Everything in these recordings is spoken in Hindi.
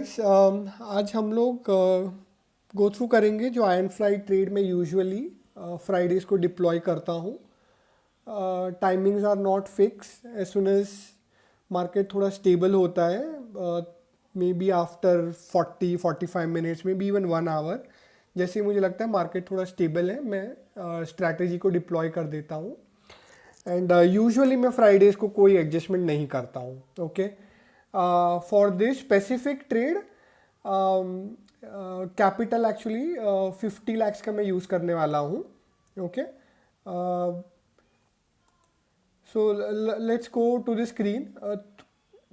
आज हम लोग गो थ्रू करेंगे जो आयन फ्लाई ट्रेड में यूजुअली फ्राइडेज को डिप्लॉय करता हूँ. Timings are not fix. As soon as market थोड़ा स्टेबल होता है, मे बी आफ्टर 40-45 मिनट्स में बी इवन 1 आवर, जैसे ही मुझे लगता है मार्केट थोड़ा स्टेबल है मैं स्ट्रैटेजी को डिप्लॉय कर देता हूँ. एंड यूजुअली मैं फ्राइडेज को कोई एडजस्टमेंट नहीं करता हूँ. Okay, for this specific trade capital actually 50 lakhs का मैं यूज़ करने वाला हूँ. Okay, so let's go to the screen.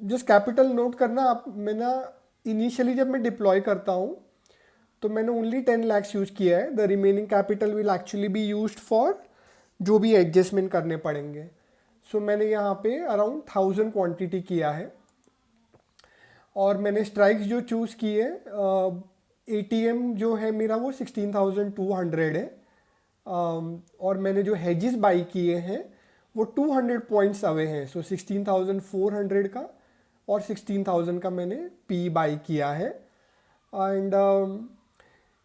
Just capital note करना आप. मैं ना इनिशियली जब मैं डिप्लॉय करता हूँ तो मैंने ओनली 10 lakhs यूज़ किया है. The remaining capital will actually be used for जो भी एडजस्टमेंट करने पड़ेंगे. सो मैंने यहाँ पे अराउंड 1000 क्वांटिटी किया है और मैंने स्ट्राइक्स जो चूज़ किए, एटीएम जो है मेरा वो 16,200 है. और मैंने जो हेजेस बाई किए हैं वो 200 पॉइंट्स अवे हैं. सो 16,400 का और 16,000 का मैंने पी बाई किया है. एंड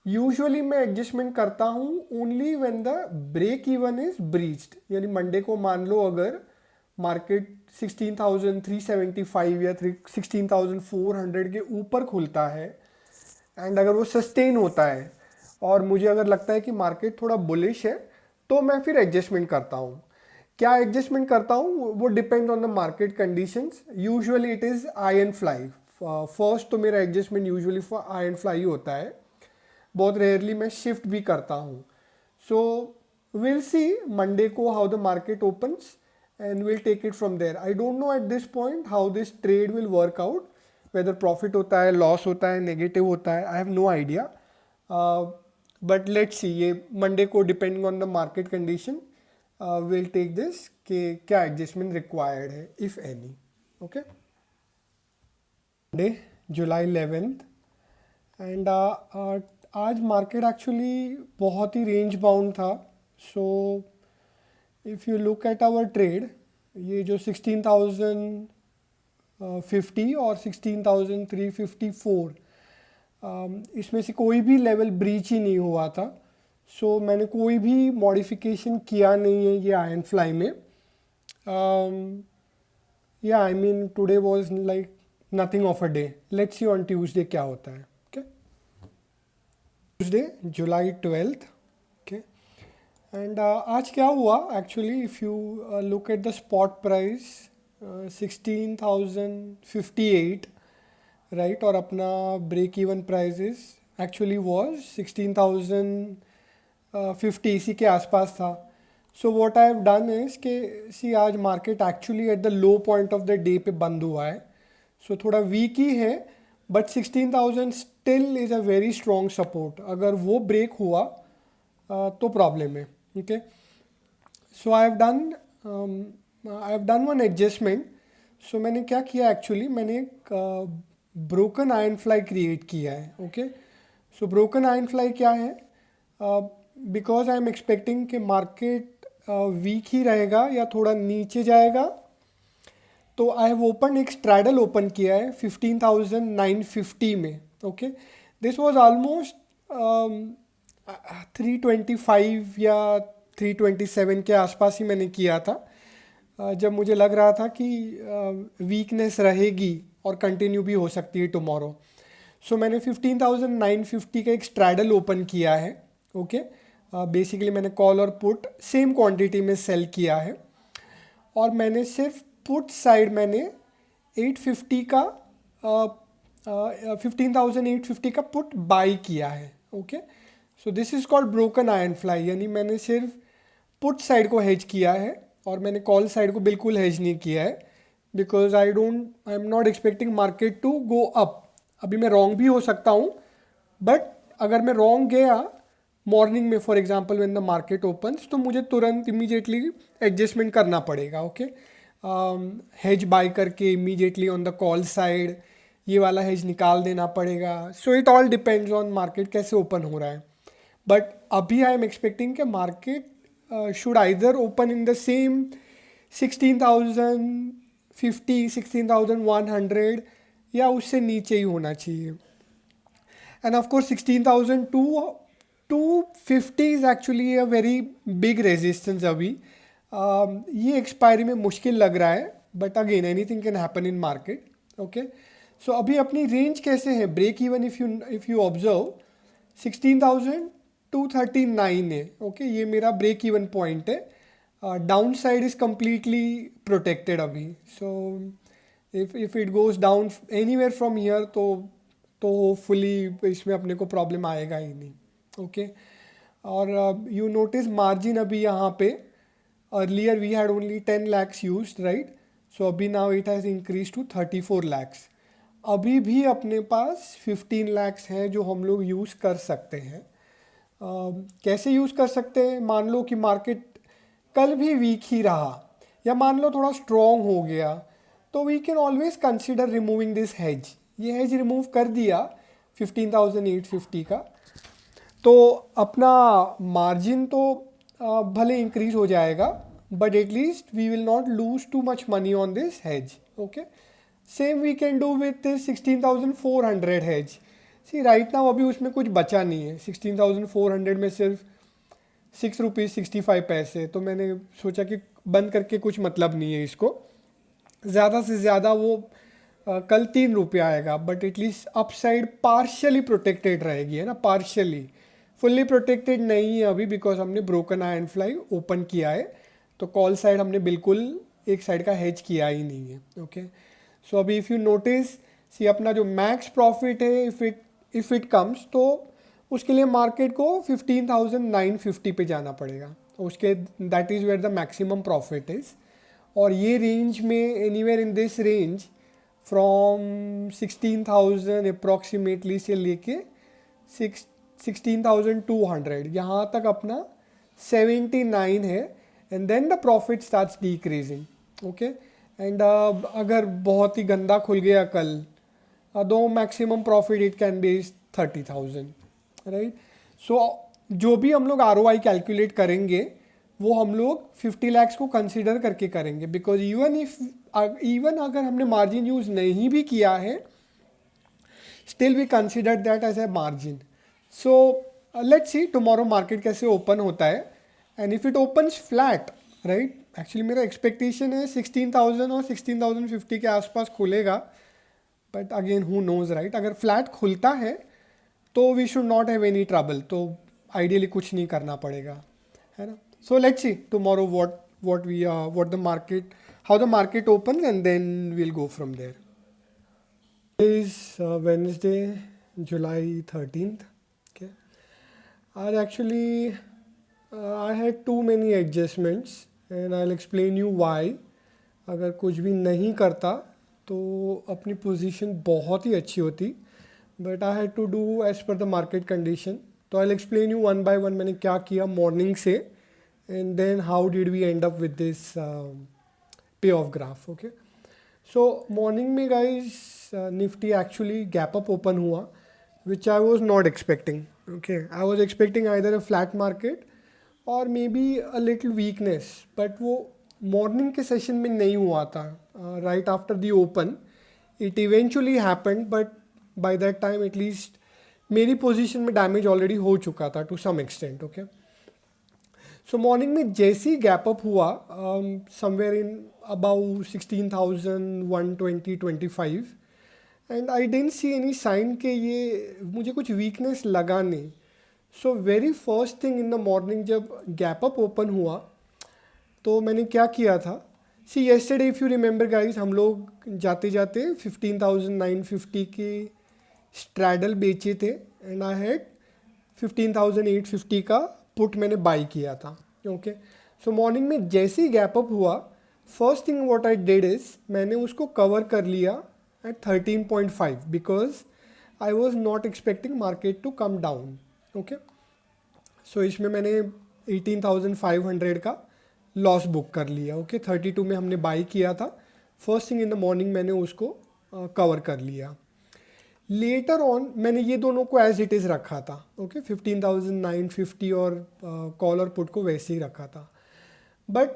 यूजुअली मैं एडजस्टमेंट करता हूँ only when the break even is breached. यानी मंडे को मान लो अगर मार्केट 16,375 या 16,400 के ऊपर खुलता है एंड अगर वो सस्टेन होता है और मुझे अगर लगता है कि मार्केट थोड़ा बुलिश है तो मैं फिर एडजस्टमेंट करता हूँ. क्या एडजस्टमेंट करता हूँ वो depend on the market conditions. Usually it is iron fly. First तो मेरा adjustment usually for iron fly होता है. बहुत रेयरली मैं शिफ्ट भी करता हूँ. सो विल सी मंडे को how the market opens and we'll take it from there. I don't know at this point how this trade will work out, whether profit होता है, loss होता है, negative होता है, I have no idea. But let's see. ये Monday को depending on the market condition we'll take this कि क्या adjustment required है if any. Okay. Monday July 11th and आज market actually बहुत ही range bound था. So if you look at our trade, ये जो 16,050 और 16,354, इसमें से कोई भी लेवल ब्रीच ही नहीं हुआ था. सो मैंने कोई भी मॉडिफिकेशन किया नहीं है ये आयरन फ्लाई में. या I mean today was like nothing of a day. Let's see on Tuesday क्या होता है. Okay, Tuesday July 12th. And आज क्या हुआ actually, if you look at the spot price 16,058, right, और अपना break even prices actually was 16,050, इसी के आसपास था. So what I have done is कि सी आज market actually at the low point of the day पे बंद हुआ है. सो थोड़ा वीक ही है but 16,000 still is a very strong support. अगर वो ब्रेक हुआ तो प्रॉब्लम है. Okay, so I have done one adjustment. So मैंने क्या किया एक्चुअली, मैंने एक ब्रोकन आयरन फ्लाई क्रिएट किया है. ओके, सो ब्रोकन आयरन फ्लाई क्या है, बिकॉज आई एम एक्सपेक्टिंग कि मार्केट वीक ही रहेगा या थोड़ा नीचे जाएगा. तो आई हैव ओपन एक स्ट्रैडल ओपन किया है 15,950 में. ओके, दिस वाज ऑलमोस्ट 325 या 327 के आसपास ही मैंने किया था, जब मुझे लग रहा था कि वीकनेस रहेगी और कंटिन्यू भी हो सकती है टुमारो. सो मैंने 15,950 का एक स्ट्रैडल ओपन किया है. ओके, बेसिकली मैंने कॉल और पुट सेम क्वांटिटी में सेल किया है और मैंने सिर्फ पुट साइड मैंने 850 का 15,850 का पुट बाई किया है. Okay, so this is called broken iron fly. यानी मैंने सिर्फ पुट साइड को हेज किया है और मैंने कॉल साइड को बिल्कुल हेज नहीं किया है, because I am not expecting market to go up. अभी मैं रॉन्ग भी हो सकता हूँ बट अगर मैं रॉन्ग गया मॉर्निंग में, for example when the market opens, तो मुझे तुरंत इमीडिएटली एडजस्टमेंट करना पड़ेगा. ओके, हेज बाय करके immediately on the call side ये वाला हेज निकाल देना पड़ेगा. So it all depends on market कैसे ओपन हो रहा है. बट अभी आई एम एक्सपेक्टिंग कि market should either open in the same 16,050, 16,100 या उससे नीचे ही होना चाहिए। End of course 16,250 is actually a very big resistance अभी। ये एक्सपायरी में मुश्किल लग रहा है, but again anything can happen in market. Okay, so अभी अपनी रेंज कैसे है, break even if you observe 16,239 है। ओके, ये मेरा ब्रेक इवन पॉइंट है। Down side is completely protected अभी। So if it goes down anywhere from here तो होपफुली इसमें अपने को प्रॉब्लम आएगा ही नहीं। ओके, और यू नोटिस मार्जिन अभी यहाँ पे earlier we had only 10 lakhs used, right? So अभी now it has increase to 34 lakhs। अभी भी अपने पास 15 lakhs हैं जो हम लोग यूज़ कर सकते हैं। कैसे यूज़ कर सकते हैं? मान लो कि मार्केट कल भी वीक ही रहा, या मान लो थोड़ा स्ट्रॉन्ग हो गया, तो we can always consider removing this hedge. ये हेज रिमूव कर दिया 15,850 का, तो अपना मार्जिन तो भले इंक्रीज हो जाएगा, but at least we will not lose too much money on this hedge. Okay, same we can do with 16,400 hedge. See right now अभी उसमें कुछ बचा नहीं है। 16,400 में सिर्फ 6 रुपीज़ 65 पैसे, तो मैंने सोचा कि बंद करके कुछ मतलब नहीं है इसको। ज़्यादा से ज़्यादा वो कल 3 रुपये आएगा, but at least upside partially protected रहेगी, है ना, पार्शियली। फुल्ली प्रोटेक्टेड नहीं है अभी, बिकॉज हमने ब्रोकन आयरन फ्लाई ओपन किया है, तो कॉल साइड हमने बिल्कुल एक साइड का हेज किया ही नहीं है। ओके, सो अभी इफ़ यू नोटिस, सी अपना जो मैक्स प्रॉफिट है इफ़ इट कम्स, तो उसके लिए मार्केट को 15,950 पे जाना पड़ेगा। उसके that is where the maximum profit is. और ये रेंज में anywhere in this range from 16,000 approximately से लेके 16,200 यहाँ तक अपना 79 है, and then the profit starts decreasing. Okay, and अगर बहुत ही गंदा खुल गया कल, दो maximum profit it can be 30,000, right? So जो भी हम लोग ROI कैलकुलेट करेंगे वो हम लोग 50 lakhs को कंसिडर करके करेंगे, बिकॉज इवन अगर हमने मार्जिन यूज नहीं भी किया है, still we consider that as a margin. So let's see tomorrow market कैसे ओपन होता है, and if it opens flat, right, actually मेरा एक्सपेक्टेशन है 16,000 और 16,050 के आसपास खुलेगा, but again who knows, right? अगर फ्लैट खुलता है तो we should not have any trouble, तो आइडियली कुछ नहीं करना पड़ेगा, है ना? So let's see tomorrow what the market, how the market opens, and then we'll go from there. It is Wednesday, July 13th. Okay, I had too many adjustments, and I'll explain you why. अगर कुछ भी नहीं करता तो अपनी पोजीशन बहुत ही अच्छी होती, but I had to do as per the market condition. तो I explain you one by one मैंने क्या किया मॉर्निंग से, and then how did we end up with this payoff graph. Okay, so morning में guys Nifty actually gap up open हुआ, which I was not expecting. Okay, I was expecting either a flat market or maybe a little weakness, but वो morning के session में नहीं हुआ था। Right after the open it eventually happened, but by that time at least मेरी position में damage already हो चुका था to some extent. Okay, so morning में जैसे ही गैप अप हुआ somewhere in about 16,120-25, and I didn't see any sign के ये मुझे कुछ वीकनेस लगा नहीं। So very first thing in the morning जब गैप अप ओपन हुआ तो मैंने क्या किया था, see yesterday if you remember guys, हम लोग जाते जाते 15,950 के स्ट्रैडल बेचे थे, एंड आई हैड 15,850 का पुट मैंने बाई किया था। ओके, सो मॉर्निंग में जैसे ही गैप अप हुआ, first thing what I did is मैंने उसको कवर कर लिया at 13.5, because I was not expecting market to come down. Okay, so इसमें मैंने 18,500 का लॉस बुक कर लिया। ओके, 32 में हमने बाई किया था, first thing in the morning मैंने उसको कवर कर लिया। लेटर ऑन मैंने ये दोनों को एज इट इज़ रखा था। ओके, 15,950 और कॉल और पुट को वैसे ही रखा था, but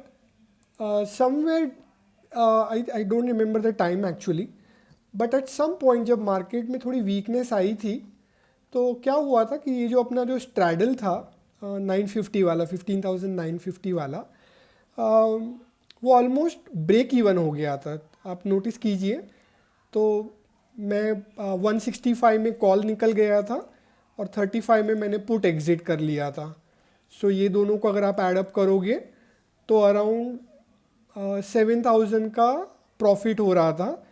somewhere I don't remember the time actually, but at some point जब मार्केट में थोड़ी वीकनेस आई थी, तो क्या हुआ था कि ये जो अपना जो स्ट्रैडल था 950 वाला, 15,950 वाला, वो ऑलमोस्ट ब्रेक इवन हो गया था। आप नोटिस कीजिए, तो मैं 165 में कॉल निकल गया था और 35 में मैंने पुट एग्जिट कर लिया था। सो ये दोनों को अगर आप एडअप करोगे तो अराउंड 7,000 का प्रॉफिट हो रहा था।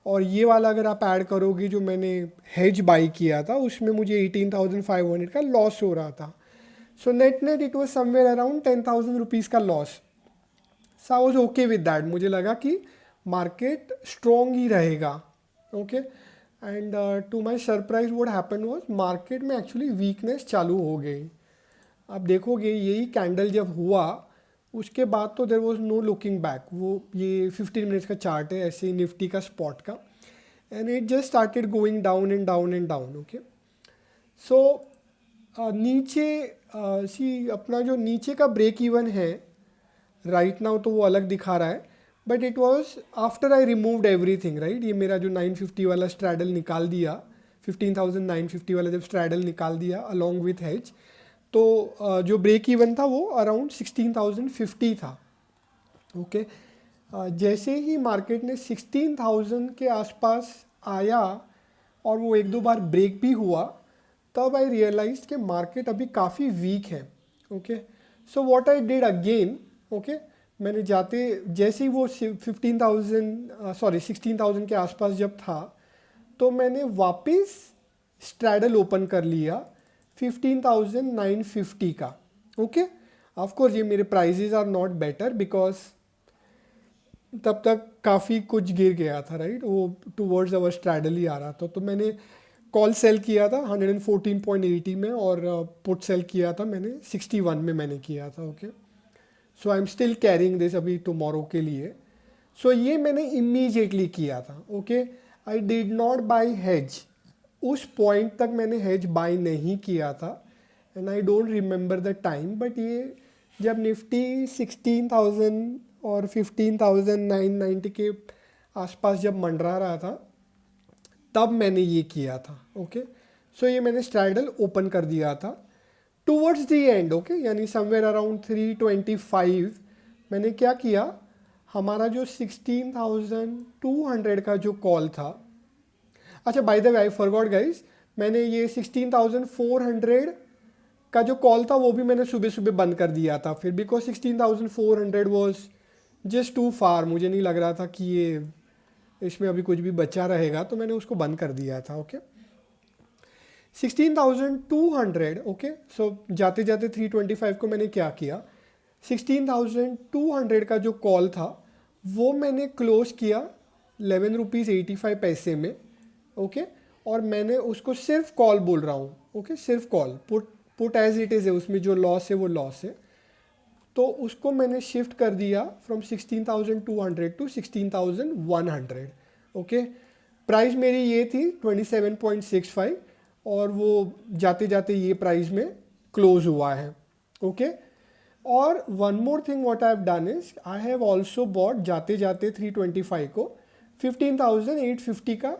और ये वाला अगर आप ऐड करोगे जो मैंने हेज बाई किया था, उसमें मुझे 18,500 का लॉस हो रहा था। So net net it was somewhere around 10,000 rupees का loss. So I was okay with that. मुझे लगा कि मार्केट स्ट्रॉन्ग ही रहेगा। Okay, and to my surprise what happened was, market में एक्चुअली वीकनेस चालू हो गई। आप देखोगे यही कैंडल जब हुआ उसके बाद तो there was no looking back. वो ये 15 मिनट्स का चार्ट है ऐसे निफ्टी का स्पॉट का, and it just started going down and down and down. Okay, so नीचे सी अपना जो नीचे का ब्रेक इवन है राइट नाउ तो वो अलग दिखा रहा है, but it was after I removed everything, right. ये मेरा जो 950 वाला स्ट्रैडल निकाल दिया, 15,950 वाला जब स्ट्रैडल निकाल दिया अलॉन्ग विथ हेज, तो जो ब्रेक इवन था वो अराउंड 16,050 था। ओके, जैसे ही मार्केट ने 16,000 के आसपास आया और वो एक दो बार ब्रेक भी हुआ, तब आई रियलाइज कि मार्केट अभी काफ़ी वीक है। Okay, so what I did again, okay, मैंने जाते जैसे ही वो 16,000 के आसपास जब था, तो मैंने वापस स्ट्रैडल ओपन कर लिया 15,950 का। ओके, ऑफ कोर्स ये मेरे prices are not better because तब तक काफ़ी कुछ गिर गया था, राइट। वो टूवर्ड्स अवर स्ट्रैडल ही आ रहा था। तो मैंने कॉल सेल किया था 114.80 में और पुट सेल किया था मैंने 61 में मैंने किया था। Okay, so I am still carrying this अभी टुमारो के लिए। सो ये मैंने इमीजिएटली किया था। Okay, I did not by hedge. उस पॉइंट तक मैंने हेज बाई नहीं किया था, and I don't remember the time, but ये जब निफ्टी 16,000 और 15,990 के आसपास जब मंडरा रहा था तब मैंने ये किया था। ओके, सो ये मैंने स्ट्रैडल ओपन कर दिया था टूवर्ड्स द एंड। ओके, यानी समवेयर अराउंड 325 मैंने क्या किया, हमारा जो 16,200 का जो कॉल था, अच्छा by the way I forgot guys, मैंने ये 16,400 का जो कॉल था वो भी मैंने सुबह सुबह बंद कर दिया था फिर, बिकॉज 16,400 वॉज जस्ट टू फार। मुझे नहीं लग रहा था कि ये इसमें अभी कुछ भी बचा रहेगा, तो मैंने उसको बंद कर दिया था। ओके, 16,200। ओके, सो जाते जाते 325 को मैंने क्या किया, 16,200 का जो कॉल था वो मैंने क्लोज किया 11 रुपीज़ 85 में। ओके, और मैंने उसको सिर्फ कॉल बोल रहा हूँ। ओके, सिर्फ call, put as it is है, उसमें जो लॉस है वो लॉस है। तो उसको मैंने शिफ्ट कर दिया फ्रॉम 16,200 टू 16,100। ओके, प्राइस मेरी ये थी 27.65 और वो जाते जाते ये प्राइस में क्लोज हुआ है। ओके, और one more thing what I have done is I have also bought जाते जाते 325 को 15,850 का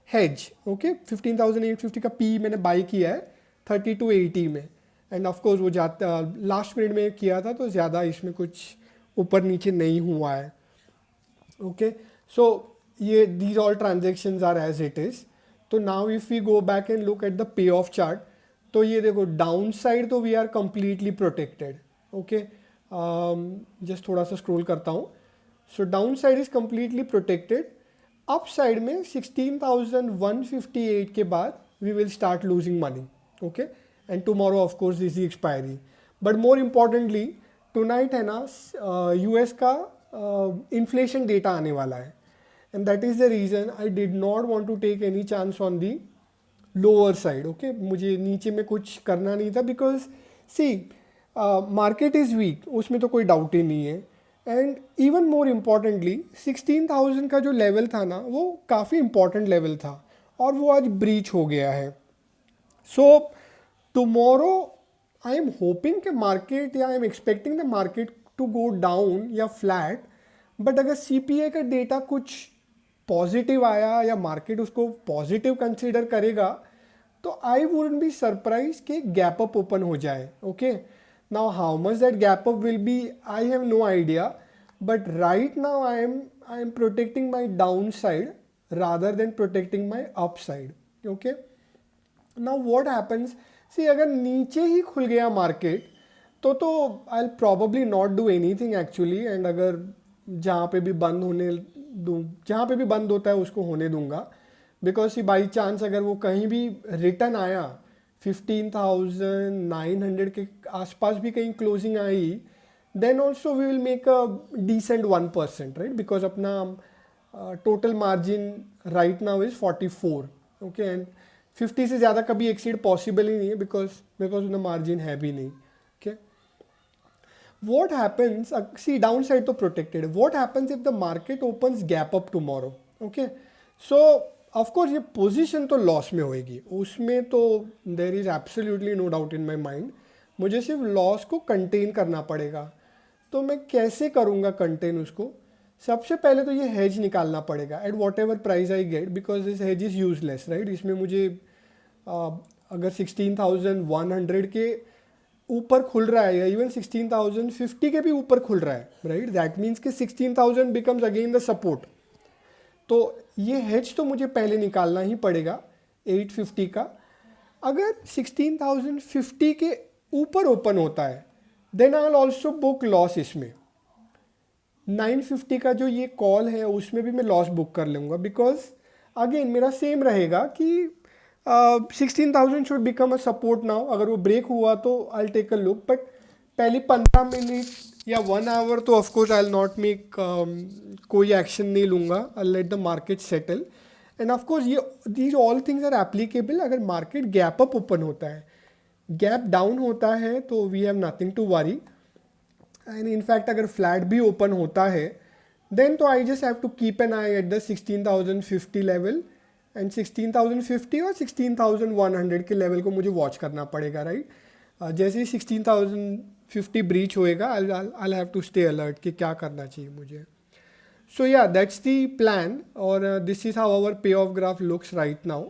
हेज। ओके, 15,850 का पी मैंने बाई किया है 3280 में, एंड ऑफ कोर्स वो जाता लास्ट मिनट में किया था तो ज़्यादा इसमें कुछ ऊपर नीचे नहीं हुआ है। ओके, सो ये these all transactions are as it is. तो now if we go back and look at the payoff chart, तो ये देखो डाउन साइड तो we are completely protected. Okay, just थोड़ा सा स्क्रॉल करता हूँ। So downside is completely protected. Upside में 16,158 के बाद we will start losing money. Okay, and tomorrow of course is the expiry, but more importantly tonight है ना यूएस का इन्फ्लेशन डेटा आने वाला है, and that is the reason I did not want to take any chance on the lower side. Okay, मुझे नीचे में कुछ करना नहीं था because see market is weak, उसमें तो कोई डाउट ही नहीं है। एंड इवन मोर इम्पॉर्टेंटली 16,000 का जो लेवल था ना वो काफ़ी इम्पॉर्टेंट लेवल था और वो आज ब्रीच हो गया है। So tomorrow I am hoping कि मार्केट या I am expecting the market to go down या फ्लैट, बट अगर सीपीआई का डेटा कुछ पॉजिटिव आया या मार्केट उसको पॉजिटिव कंसीडर करेगा तो आई वुडंट बी सरप्राइज कि गैप अप ओपन हो जाए. Okay, now how much that gap up will be I have no idea, but right now I am protecting my downside rather than protecting my upside. Okay, now what happens, see अगर नीचे ही खुल गया मार्केट तो I'll probably not do anything actually, and अगर जहाँ पे भी बंद होने दूँ, जहाँ पे भी बंद होता है उसको होने दूंगा, बिकॉज सी बाई चांस अगर वो कहीं भी रिटर्न आया 15,900 के आसपास भी कहीं क्लोजिंग आई, then also we will make a decent 1%, right, because अपना total margin right now is 44. Okay, and 50 से ज़्यादा कभी एक्सीड पॉसिबल ही नहीं है बिकॉज उतना मार्जिन है भी नहीं. Okay, what happens, see downside तो protected है, what happens if the market opens gap up tomorrow? Okay, so of course ये पोजीशन तो लॉस में होएगी, उसमें तो there is absolutely no doubt in my mind. मुझे सिर्फ लॉस को कंटेन करना पड़ेगा. तो मैं कैसे करूँगा कंटेन उसको? सबसे पहले तो ये हेज निकालना पड़ेगा at whatever price I get, because this hedge is useless, right. इसमें मुझे अगर 16,100 के ऊपर खुल रहा है या इवन 16,050 के भी ऊपर खुल रहा है, राइट, दैट मीन्स कि 16,000 बिकम्स अगेन द सपोर्ट. तो ये हेज तो मुझे पहले निकालना ही पड़ेगा 850 का. अगर 16,050 के ऊपर ओपन होता है then I will also book loss. इसमें 950 का जो ये कॉल है उसमें भी मैं लॉस बुक कर लूँगा, बिकॉज अगेन मेरा सेम रहेगा कि 16,000 should become a support now. अगर वो ब्रेक हुआ तो I will take a look, but पहले 15 मिनट या 1 आवर तो of course I will not make कोई एक्शन नहीं लूँगा. I let the market settle. And of course ये these all things are applicable अगर मार्केट गैप अप ओपन होता है. गैप डाउन होता है तो we have nothing to worry. And in fact अगर फ्लैट भी ओपन होता है देन तो I just have to keep an eye at the 16,050 level, and 16,050 और 16,100 के लेवल को मुझे वॉच करना पड़ेगा, राइट. जैसे ही 16,050 ब्रीच होएगा I have to stay alert कि क्या करना चाहिए मुझे. सो या दैट्स दी प्लान, और this is how our payoff graph looks right now.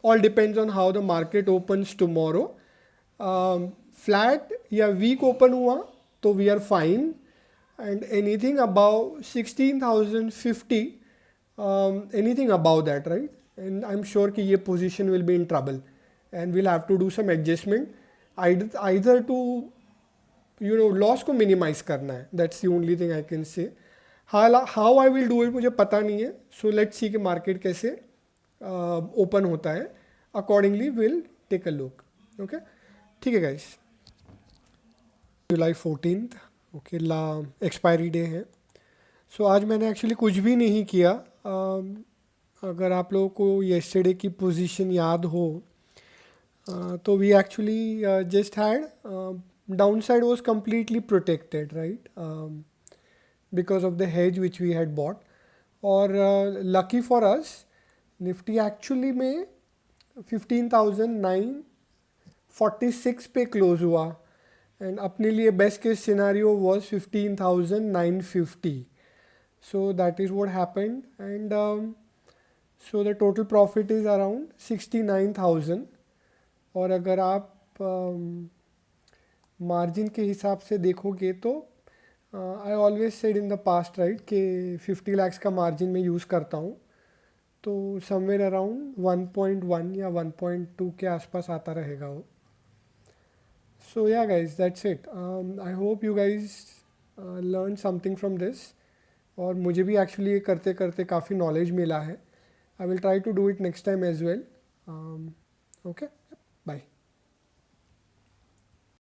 All depends on how the market opens tomorrow. Flat या वीक ओपन हुआ तो we are fine, and anything about 16,050, anything above that, right, and I'm sure कि ये position will be in trouble and we'll have to do some adjustment either to loss को minimize करना है. That's the only thing I can say. how I will do it मुझे पता नहीं है. So let's see कि market कैसे open होता है, accordingly we'll take a look. Okay, ठीक है guys. July 14th, okay, expiry day है. सो आज मैंने एक्चुअली कुछ भी नहीं किया. अगर आप लोगों को येस्टरडे की पोजीशन याद हो तो we actually just had downside was completely protected, right, because of the hedge which we had bought. और lucky for us Nifty actually में 15,946 पे क्लोज हुआ, एंड अपने लिए best case scenario was 15,950. So that is what happened, and so the total profit is around 69,000. और अगर आप मार्जिन के हिसाब से देखोगे तो I always said in the past, right, कि 50 lakhs का मार्जिन मैं यूज़ करता हूँ, तो समवेयर अराउंड 1.1 या 1.2 के आसपास आता रहेगा वो. सो yeah guys that's it. I hope you guys learn something from this, और मुझे भी एक्चुअली ये करते करते काफ़ी नॉलेज मिला है. I will try to do it next time as well. Okay, bye.